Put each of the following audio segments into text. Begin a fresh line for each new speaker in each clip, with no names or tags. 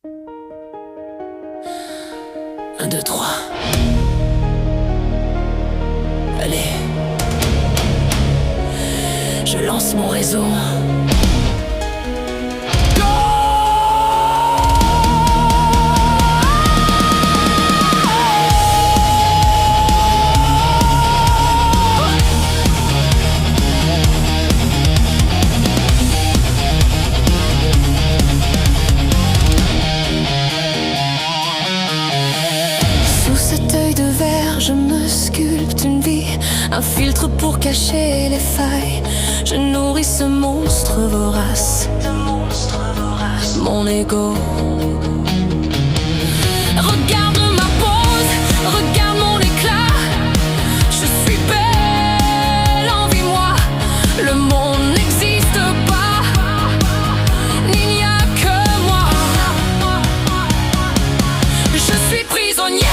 Un, deux, trois. Allez. Je lance mon réseau. Je me sculpte une vie, un filtre pour cacher les failles. Je nourris ce monstre vorace, mon ego. Regarde ma pose, regarde mon éclat. Je suis belle, envie-moi. Le monde n'existe pas, il n'y a que moi. Je suis prisonnière.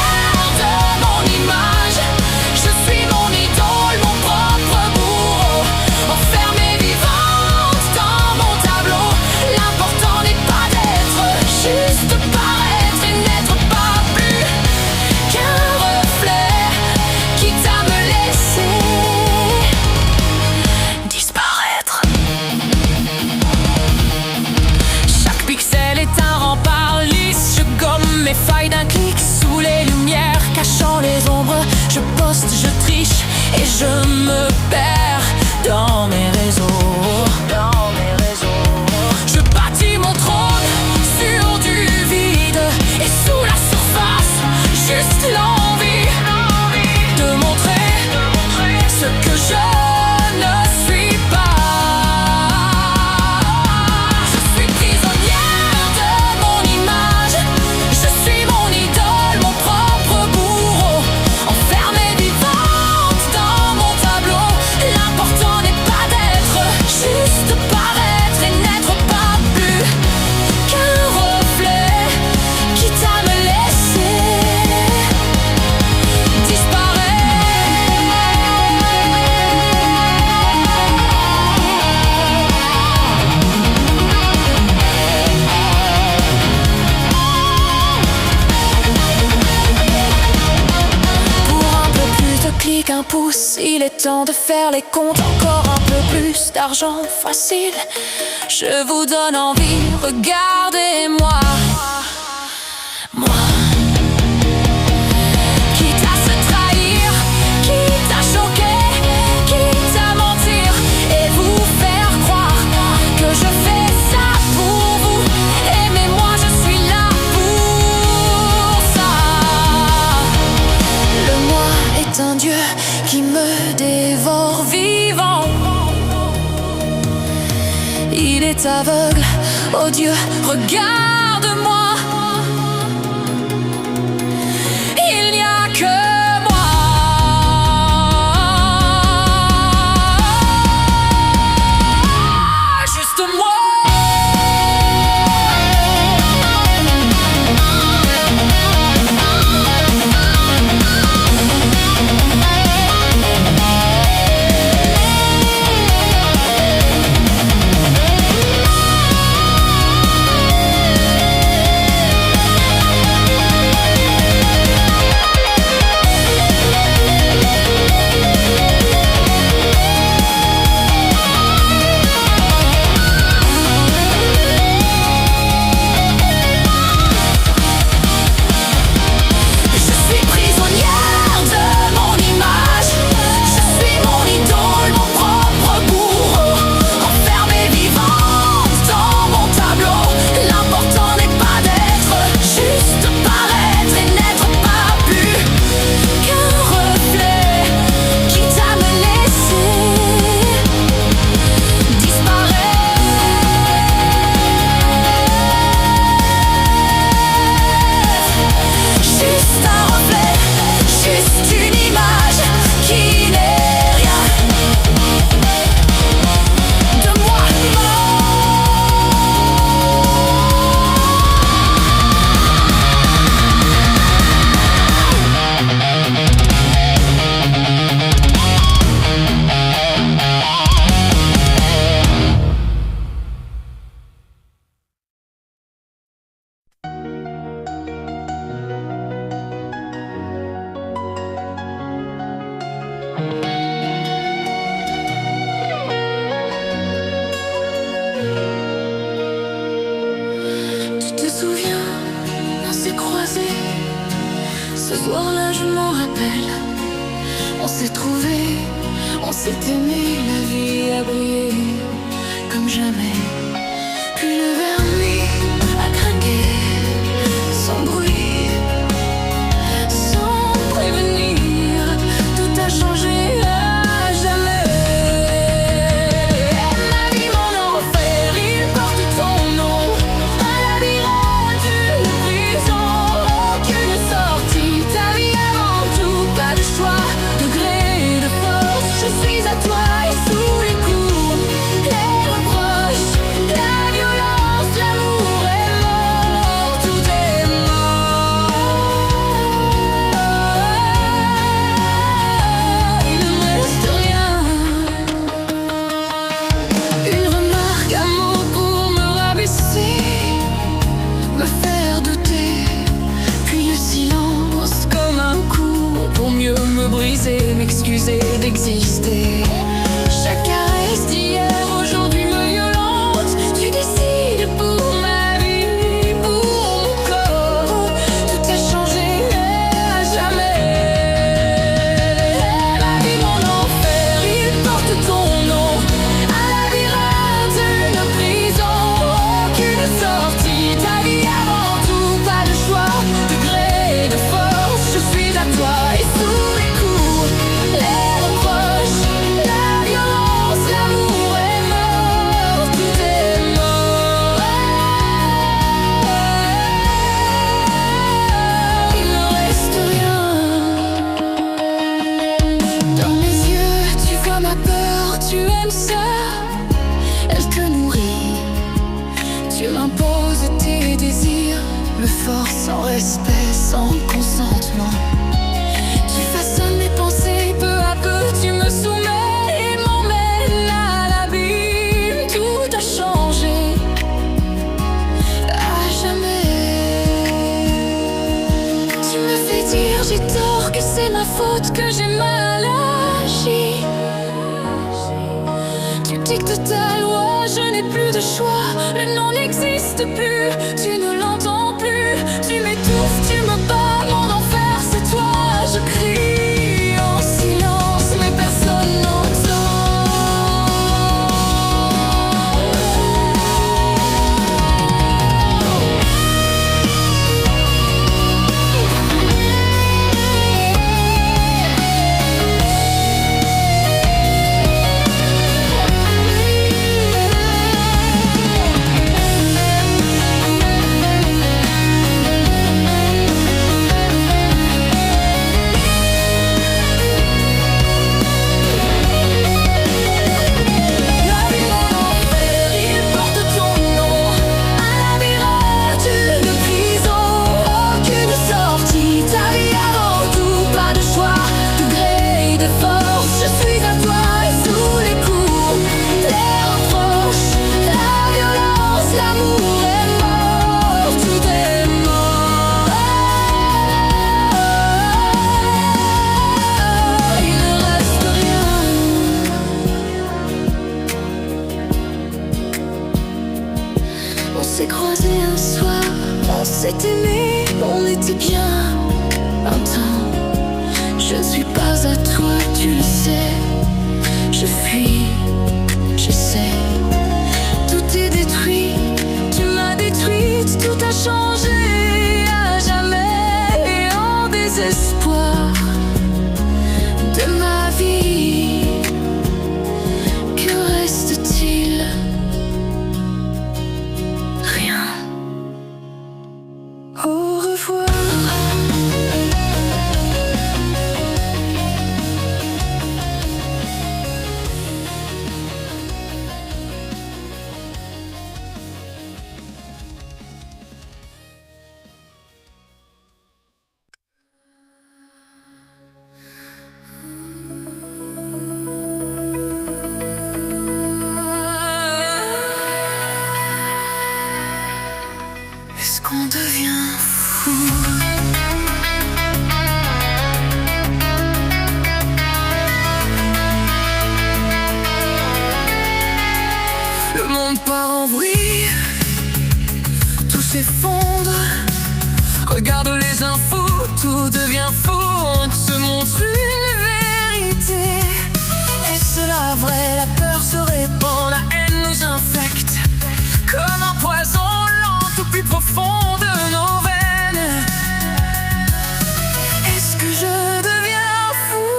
Mes failles d'un clic sous les lumières, cachant les ombres. Je poste, je triche et je me perds dans mes réseaux. Je bâtis mon trône sur du vide et sous la surface, juste l'envie de montrer ce que je ne suis pas. Un pouce, il est temps de faire les comptes. Encore un peu plus d'argent facile. Je vous donne envie, regardez-moi. Moi. Quitte à se trahir, quitte à choquer, quitte à mentir et vous faire croire que je fais ça pour vous. Aimez-moi, je suis là pour ça. Le moi est un dieu qui me dévore vivant. Il est aveugle, oh Dieu, regarde-moi. Il n'y a que moi. Juste moi. soir-là, je m'en rappelle. On s'est trouvés, on s'est aimé, la vie a brillé comme jamais. Puis le vernis a craqué, sans bruit, sans prévenir, tout a changé à jamais. Ma vie, mon enfer, il porte ton nom, un labyrinthe, une prison, aucune sortie. Ta vie avant tout, pas de choix, de gré, de force. Je suis à toi et sous les coups, les reproches, la violence, l'amour est mort, tout est mort. Il ne me reste rien. Une remarque, un mot pour me rabaisser, me faire douter, puis le silence comme un coup pour mieux me briser, m'excuser d'exister. Chaque caresse d'hier aujourd'hui me violente. Tu décides pour ma vie, pour mon corps. Tout a changé à jamais. Ma vie, mon enfer, il porte ton nom, un labyrinthe, une prison, aucune sortie. Ta vie avant tout, pas de choix, de gré, de force. Je suis à toi et sous les coups, les reproches, la violence, l'amour est mort, tout est mort. Il ne reste rien. Dans mes yeux, tu vois ma peur, tu aimes ça, elle te nourrit. Tu m'imposes tes désirs, me forces sans respect, sans consentement. Tu façonnes mes pensées, peu à peu tu me soumets et m'emmènes à l'abîme. Tout a changé à jamais. Tu me fais dire j'ai tort, que c'est ma faute, que j'ai mal agi. Tu dictes ta loi, je n'ai plus de choix, le non n'existe plus, tu ne l'entends plus. Tu m'étouffes, tu me bats, mon enfer c'est toi. Je crie en silence, mais personne n'entend. On s'est croisés un soir, on s'est aimé, on était bien un temps. Je ne suis pas à toi, tu le sais. Je fuis, j'essaie. Tout est détruit, tu m'as détruite. Tout a changé à jamais. Et en désespoir de ma vie, que reste-t-il? Rien. Au revoir. Est-ce qu'on devient fou? Le monde part en vrille, tout s'effondre. Regarde les infos, tout devient pas vrai, la peur se répand, la haine nous infecte comme un poison lent au plus profond de nos veines. Est-ce que je deviens fou?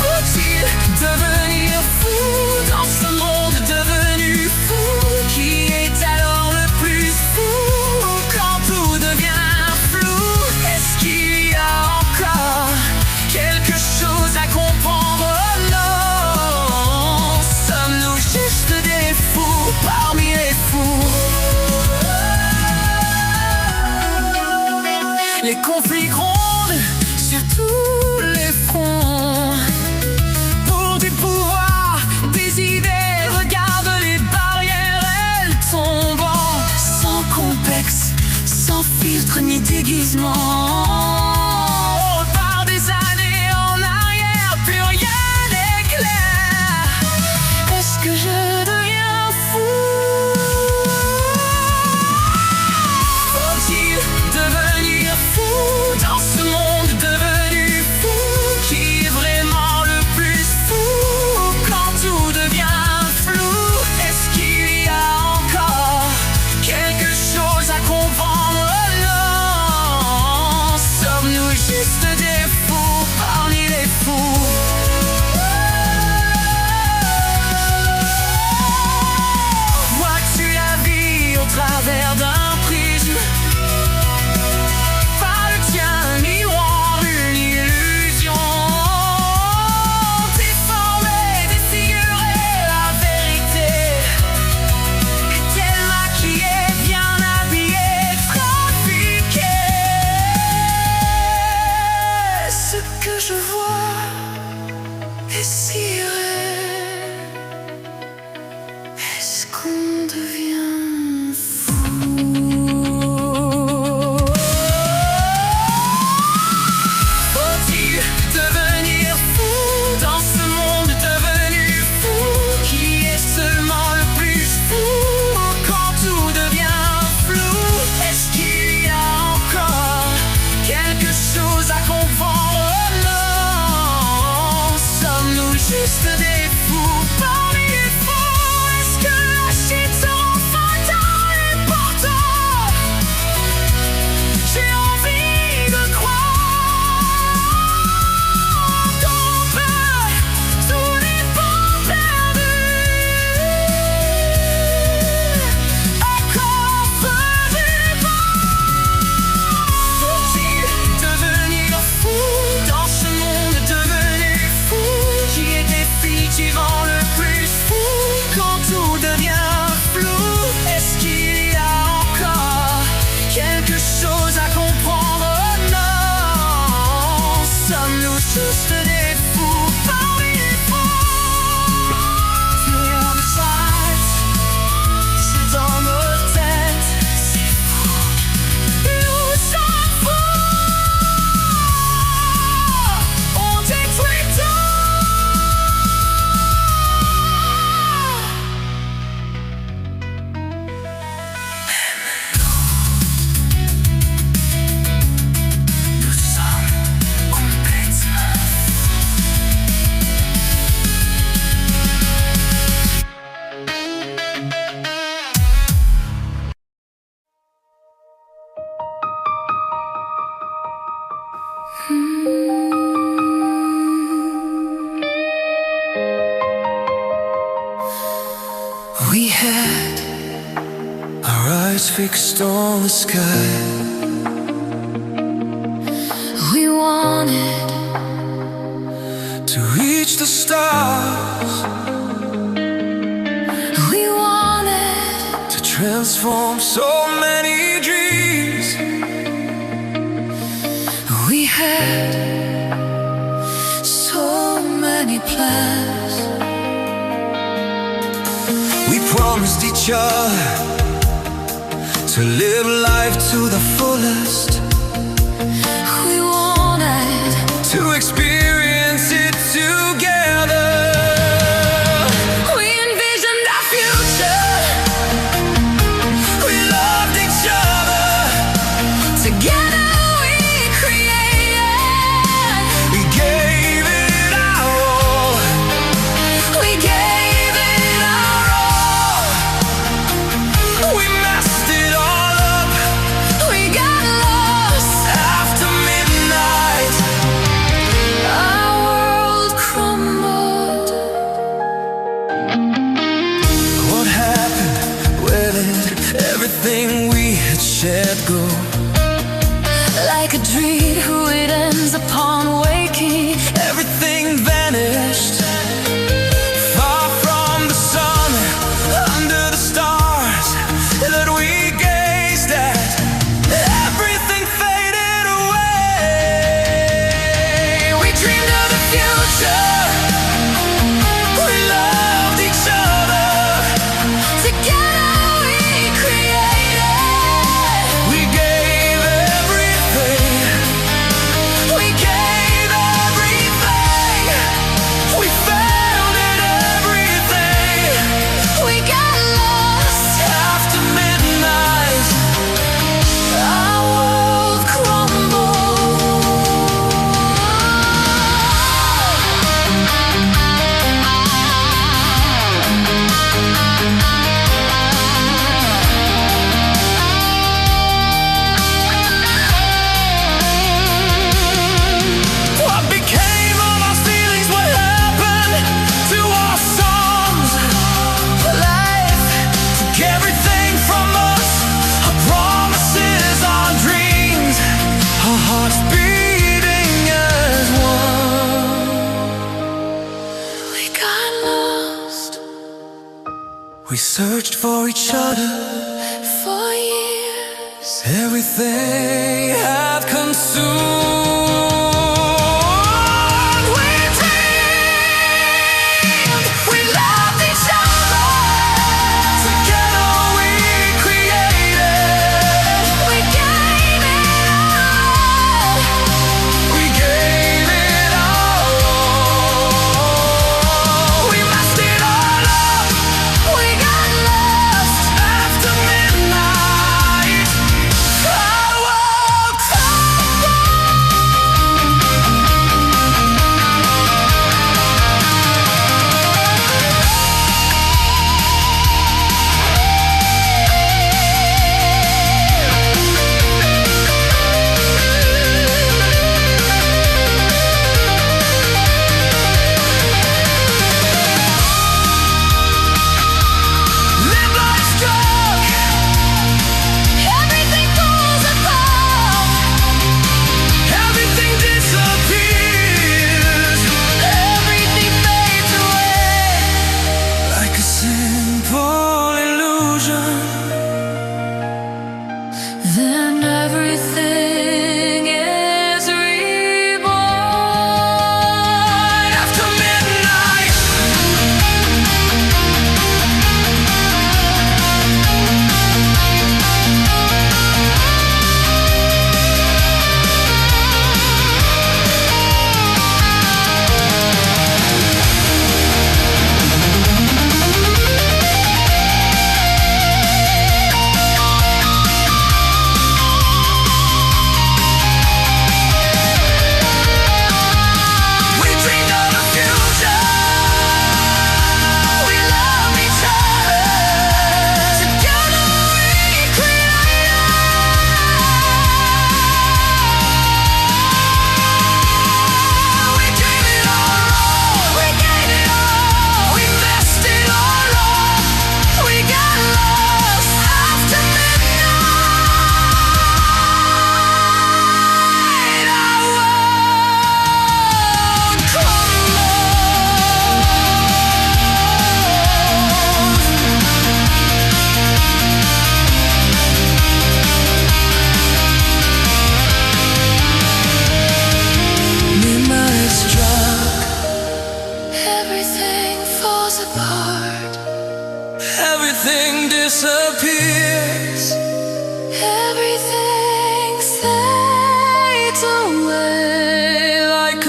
Faut-il devenir fou dans ce monde devenu fou? Qui est alors le plus fou quand tout devient flou? Est-ce qu'il y a encore quelque chose à comprendre? Non, sommes-nous juste des fous parmi les fous? Les conflits grondent sur tous les fronts. Pour du pouvoir, des idées, regarde les barrières, elles tombent. Sans complexe, sans filtre ni déguisement. On repart des années en arrière, plus rien n'est clair. Est-ce que je deviens fou? Faut-il devenir fou dans ce monde devenu fou? Qui est vraiment le plus fou quand tout devient flou? Est-ce qu'il y a encore quelque chose à comprendre? Non, sommes-nous juste des fous parmi les fous? Vois-tu la vie au travers d'un prisme? Pas le tien, miroir, une illusion. Déformée, défigurée, la vérité est-elle maquillée, bien habillée, trafiquée? Ce que je vois est si réel. Est-ce qu'on devient fou? Faut-il devenir fou dans ce monde devenu fou? Qui est seulement le plus fou quand tout devient flou? Est-ce qu'il y a encore quelque chose à comprendre? Non, sommes-nous juste des fous parmi les fous? Est-ce que la chute sera fatale et pourtant j'ai envie de croire qu'on peut tous les bons perdus encore faisait pas. Faut-il devenir fou dans ce monde devenu fou? Qui est définitivement le plus fou quand tout devient flou? Est-ce qu'il y a encore quelque chose à comprendre? Non, sommes-nous juste des fous parmi les fous? Rien ne s'arrête, c'est dans nos têtes, c'est fou. Nous sommes fous, on détruit tout. Nous sommes complètement We had our eyes fixed on the sky. We wanted to reach the stars. We wanted to transform so many dreams. We had so many plans. We promised each other to live life to the fullest. We wanted to experience it together. We envisioned our future. We loved each other.
searched for each other
for years.
Everything have consumed. We dreamed, we loved each other. Together we created.
We gave it all.
We gave it all. We messed it all up.
We got lost
After midnight, fireworks. Midnight struck.
Everything falls apart.
Everything disappears.
Everything fades away.
Like a simple illusion.
Then everything is reborn.
After midnight, we dreamed of the future.
We love each other. Together we
We gave it all.
We gave it all.
We messed it all up.
We got lost after midnight.
Our world midnight struck.
Everything falls apart.
Everything disappears.
Everything fades away.
Like a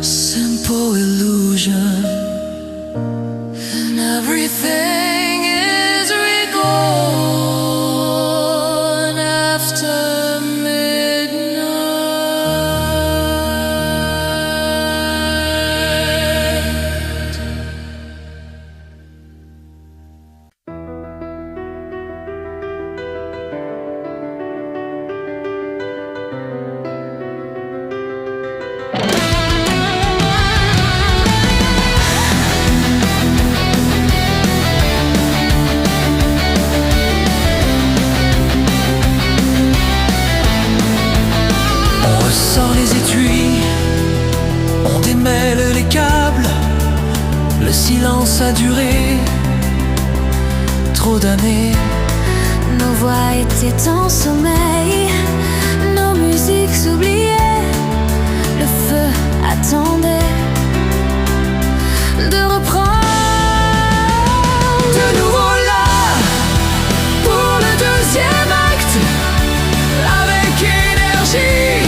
simple illusion.
And everything is reborn after midnight.
On ressort les étuis, on démêle les câbles. Le silence a duré trop d'années.
Nos voix étaient en sommeil, nos musiques s'oubliaient, le feu attendait de reprendre.
De nouveau là, pour le deuxième acte, avec énergie,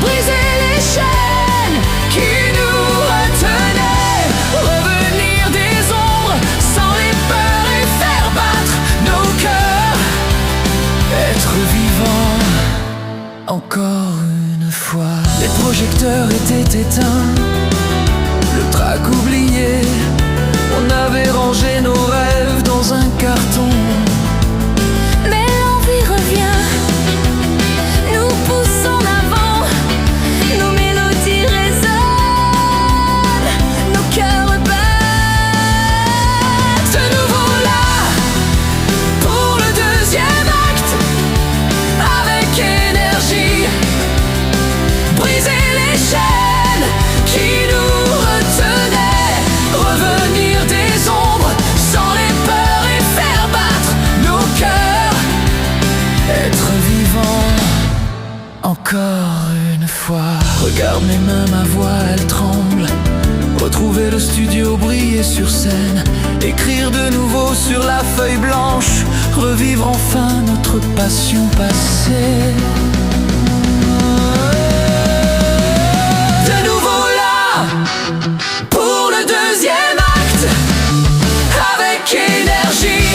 briser les chaînes qui nous retenaient, revenir des ombres sans les peurs et faire battre nos cœurs, être vivant encore une fois. Les projecteurs étaient éteints, le trac oublié, on avait rangé nos rêves dans un carton.
Mais l'envie revient, nous pousse en avant, nos mélodies résonnent, nos cœurs battent.
De nouveau là, pour le deuxième acte, avec énergie, briser les chaînes qui nous retenaient, revenir des ombres sans les encore une fois. Regarde mes mains, ma voix, elle tremble. Retrouver le studio, briller sur scène, écrire de nouveau sur la feuille blanche, revivre enfin notre passion passée. De nouveau là, pour le deuxième acte, avec énergie,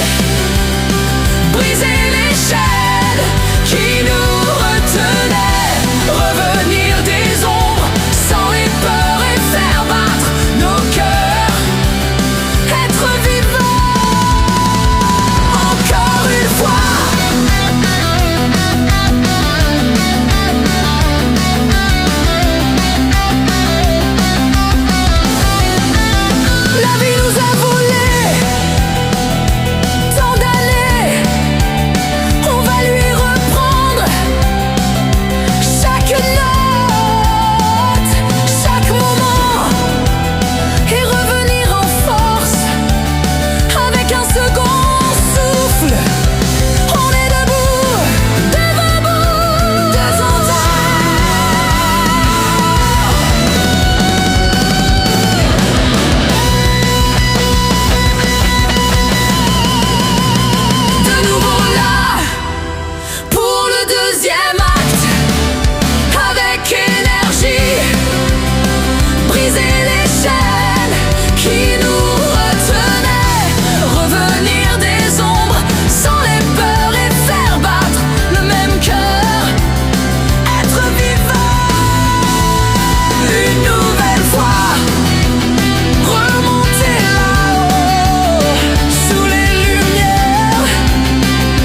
briser les chaînes qui nous retenaient, revenir des ombres sans les peurs et faire battre nos cœurs, être vivants encore une fois. La vie nous a volé tant d'années, on va lui reprendre chaque note, chaque moment, et revenir en force avec un second souffle. On est debout, devant vous, deux ans. De nouveau là, pour le deuxième acte, avec énergie, briser les chaînes qui nous retenaient, revenir des ombres sans les peurs et faire battre le même cœur, être vivant une nouvelle fois, remonter là-haut sous les lumières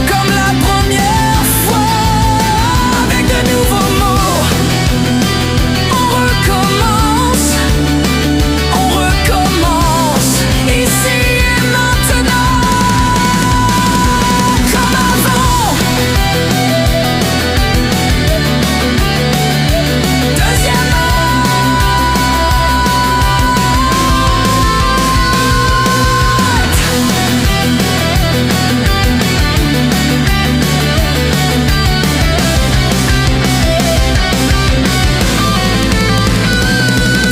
comme la première fois, avec de nouveaux mots. On recommence, ici et maintenant, comme avant. Deuxième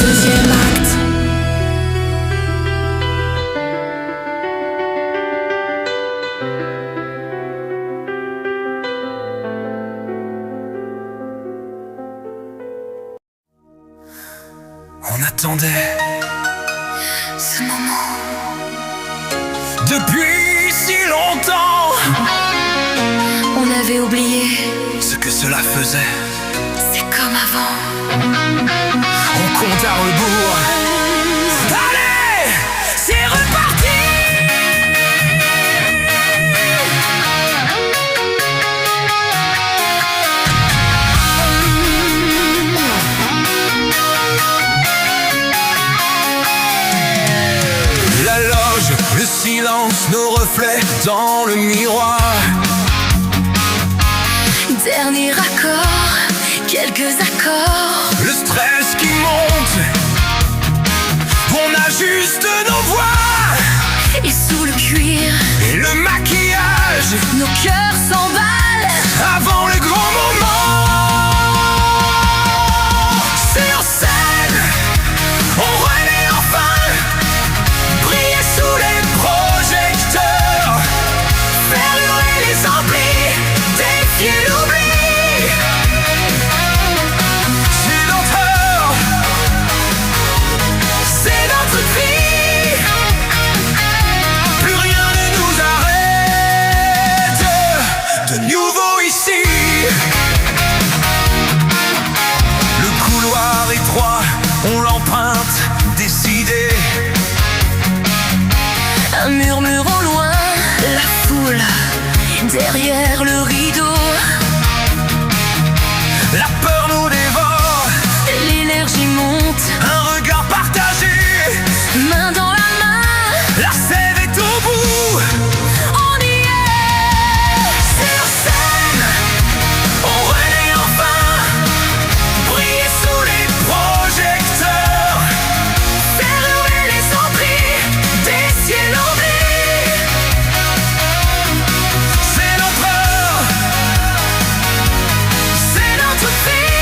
deuxième acte. On attendait
Ce moment,
depuis si longtemps
on avait oublié,
ce que cela faisait.
c'est comme avant.
On compte à rebours. Allez, c'est reparti. La loge, le silence, nos reflets dans le miroir.
Dernier accord, quelques accords.
Le stress qui monte, on ajuste nos voix.
Et sous le cuir,
Et le maquillage,
nos cœurs s'emballent.
avant le grand moment. Sur scène, on renaît enfin, briller sous les projecteurs, faire hurler les amplis, défier l'oubli. C'est notre heure, c'est notre vie. Plus rien ne nous arrête, de nouveau ici. Le couloir étroit, on l'emprunte, décidé.
Un murmure au loin, la foule derrière le rideau.
La peur nous dévore,
L'énergie monte,
un regard partagé.
main dans la main.
La sève est au bout.
On y est.
Sur scène, on renaît enfin, briller sous les projecteurs, faire hurler les amplis, défier l'oubli. C'est notre heure, c'est notre vie.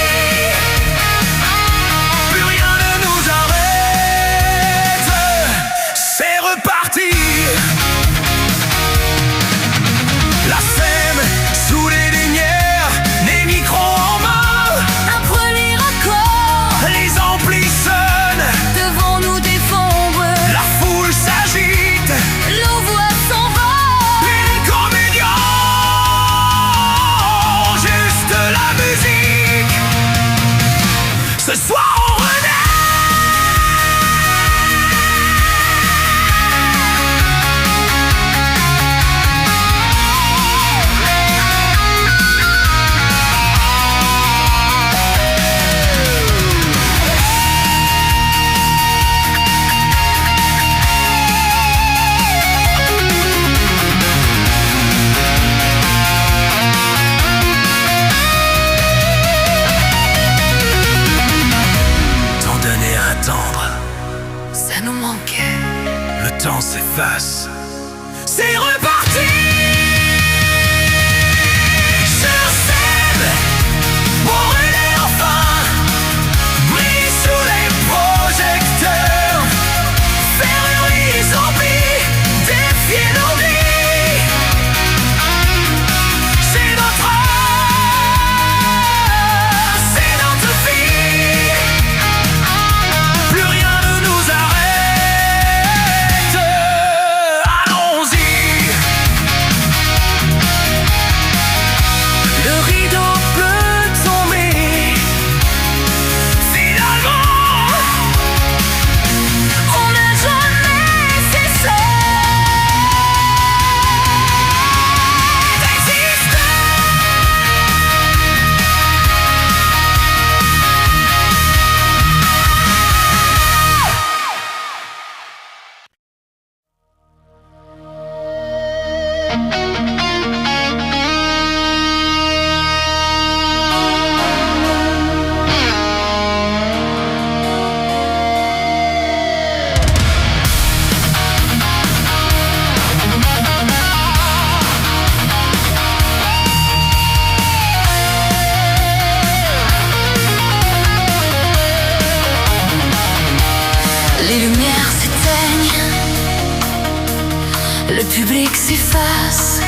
s'efface,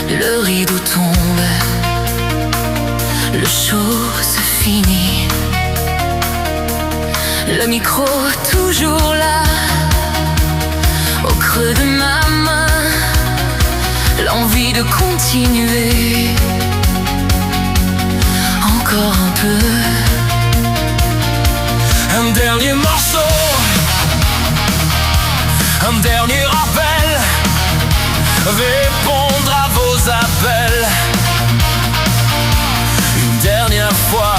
le rideau tombe, le show se finit. Le micro toujours là, au creux de ma main, l'envie de continuer. Encore un peu.
Un dernier morceau, un dernier rappel, répondre à vos appels. Une dernière fois.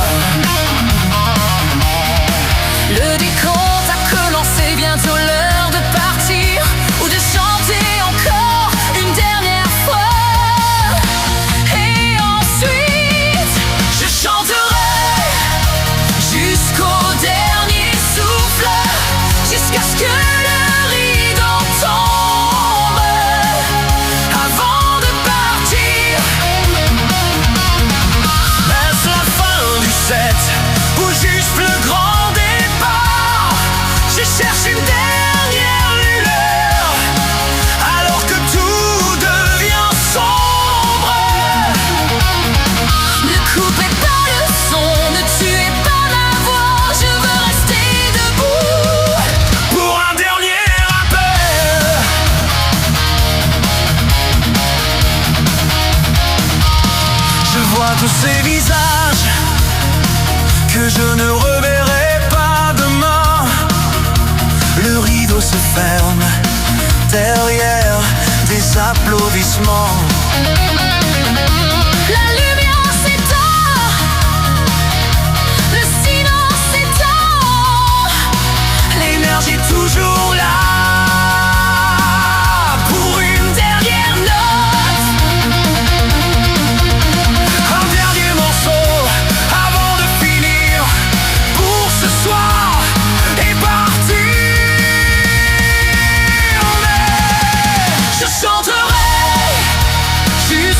Le décompte a commencé, bientôt l'heure de partir ou de chanter encore une dernière fois. Et ensuite, je chanterai jusqu'au dernier souffle, jusqu'à ce que le rideau tombe avant de partir.
Est-ce la fin du set ou juste le grand départ? Je cherche une dernière lueur alors que tout devient sombre.
Ne coupez pas le son, ne tuez pas ma voix, je veux rester debout
Pour un dernier appel. Je vois tous ces visages que je ne reverrai pas demain. Le rideau se ferme derrière des applaudissements.
La lumière s'éteint, le silence s'éteint.
L'énergie toujours là pour une dernière note. Un dernier morceau avant de finir pour ce soir et partir. Mais je chanterai jusqu'au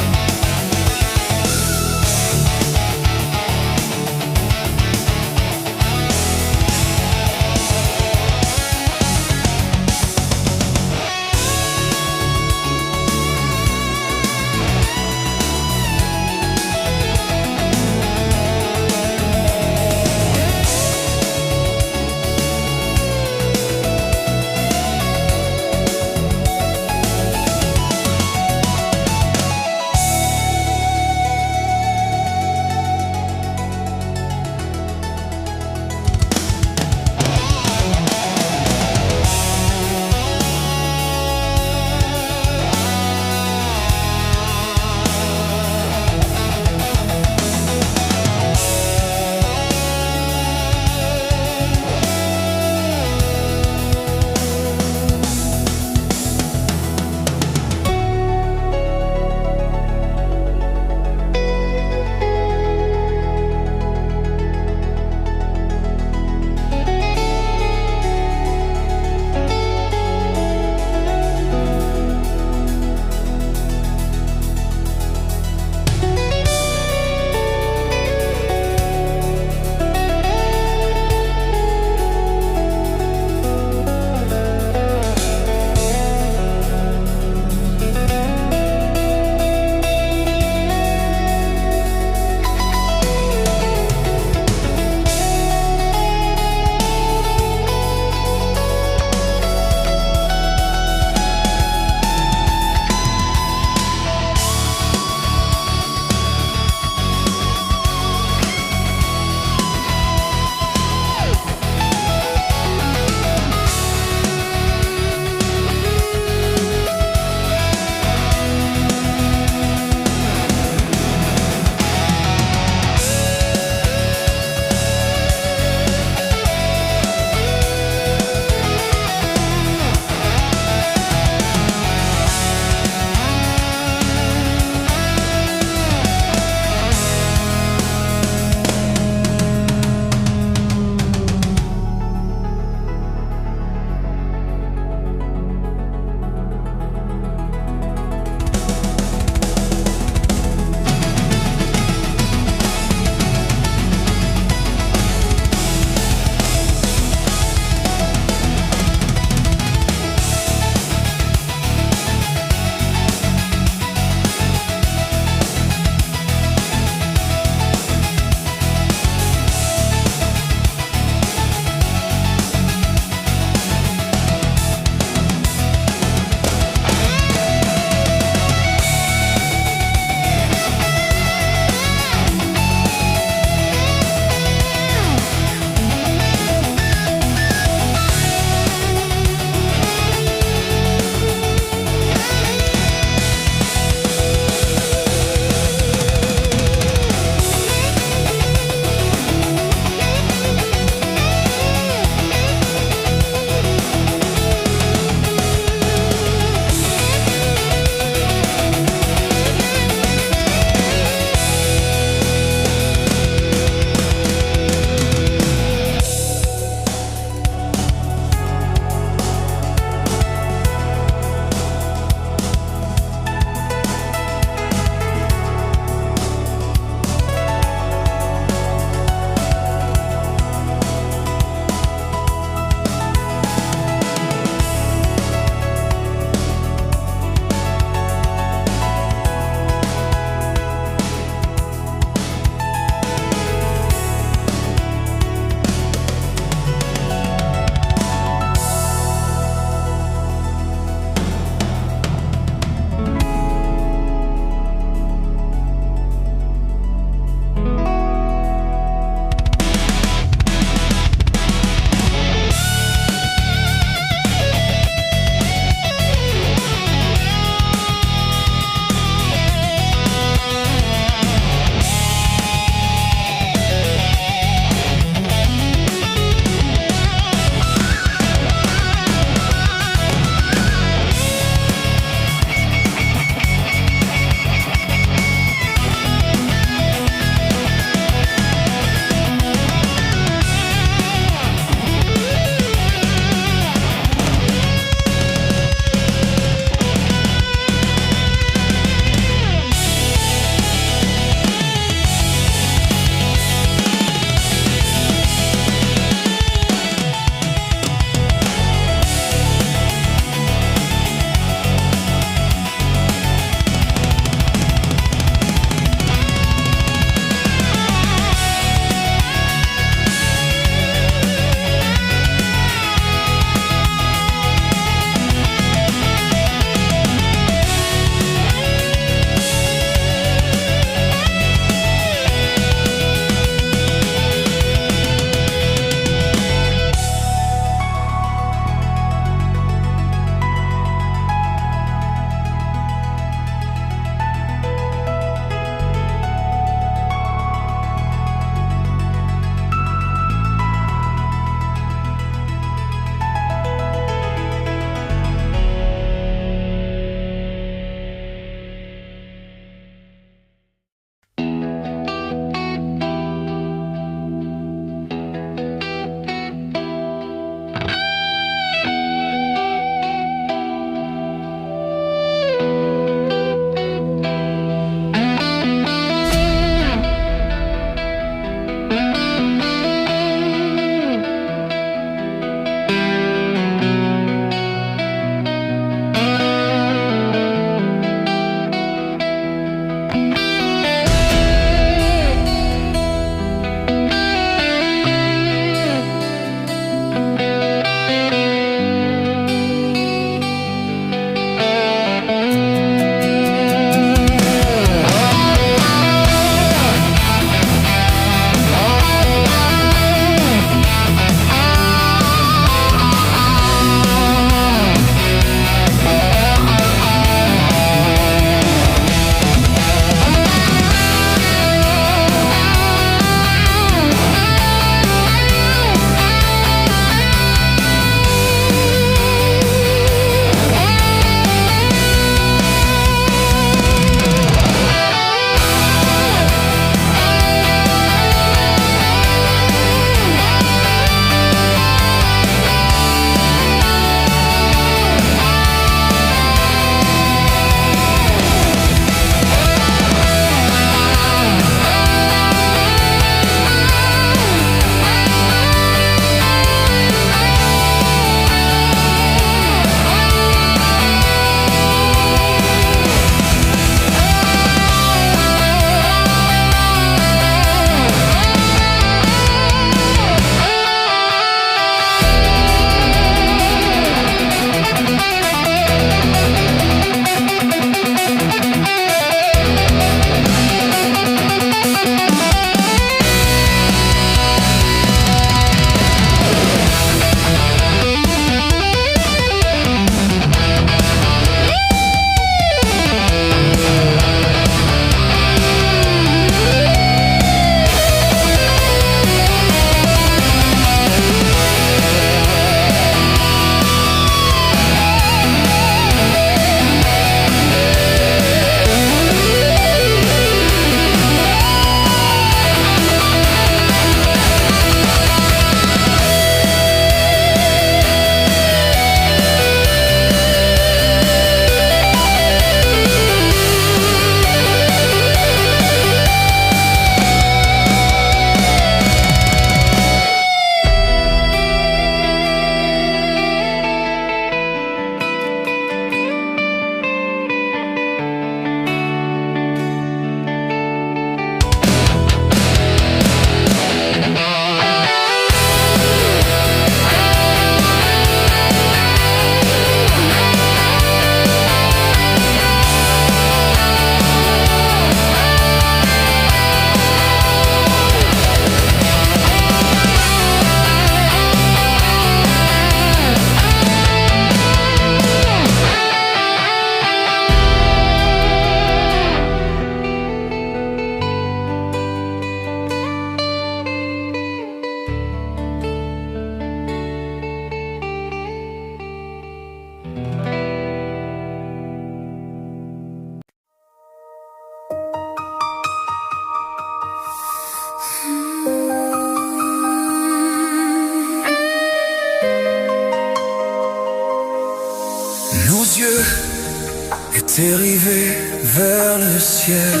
dérivé vers le ciel.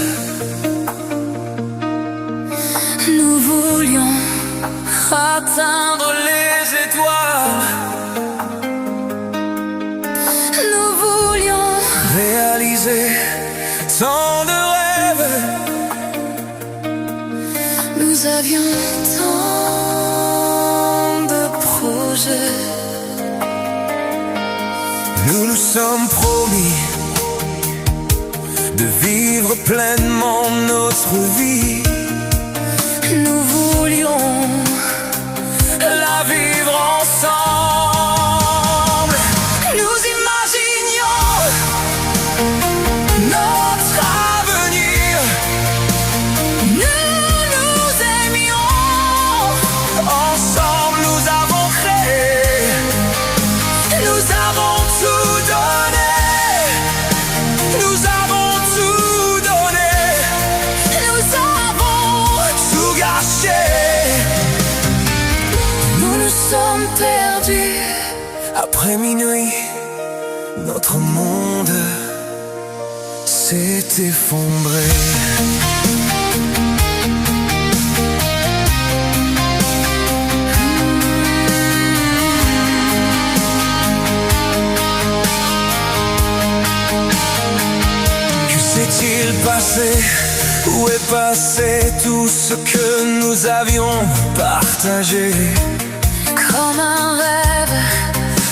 Nous voulions
Atteindre les étoiles,
nous voulions
réaliser tant de rêves.
Nous avions tant de projets.
Nous nous sommes promis de vivre pleinement notre vie.
Nous voulions
La vivre ensemble. Nous imaginions notre avenir.
Nous nous aimions.
Ensemble nous avons créé. Nous avons tout donné. Nous avons tout donné.
Nous avons
Tout gâché.
Nous nous sommes perdus.
Après minuit, notre monde s'est effondré. Que s'est-il passé? Où est passé tout ce que nous avions partagé?
Comme un rêve,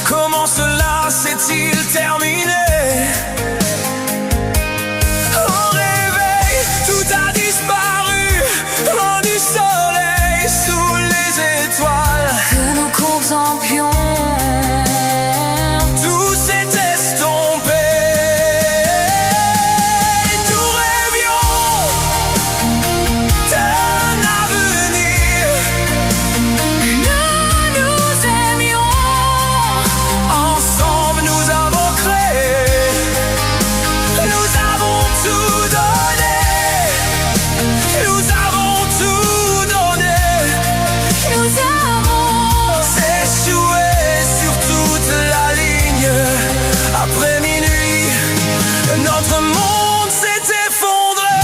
Comment cela s'est-il terminé? Au réveil, tout a disparu, loin du soleil, sous les étoiles.
que nous contemplions.
Tout s'est estompé. Nous rêvions d'un avenir.
Nous nous aimions.
Ensemble nous avons créé. Nous avons tout donné. Nous avons tout donné.
Nous avons
Échoué sur toute la ligne. Après minuit, notre monde s'est effondré.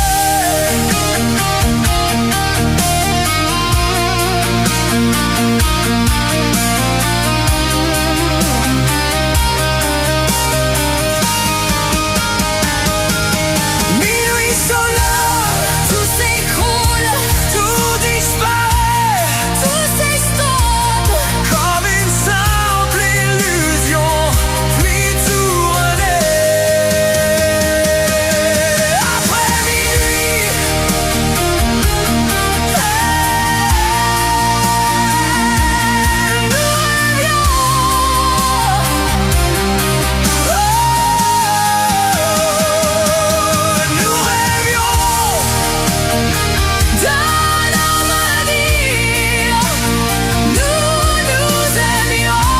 Minuit sonore,
tout s'écroule,
tout disparaît.
tout s'estompe.
Comme une simple illusion, puis tout renaît. Après minuit, nous rêvions
D'un avenir, nous nous aimions.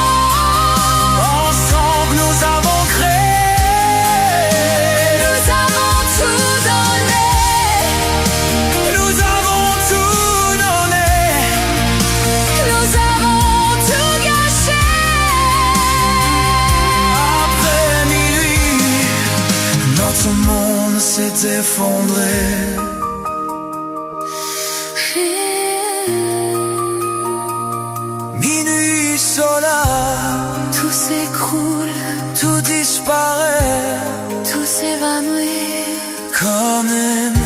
ensemble nous avons créé.
Nous avons tout donné.
Nous avons tout donné.
Nous avons tout gâché.
Après minuit, notre monde s'est effondré. Minuit sonore,
Tout s'écroule,
tout disparaît.
tout s'évanouit.
Comme une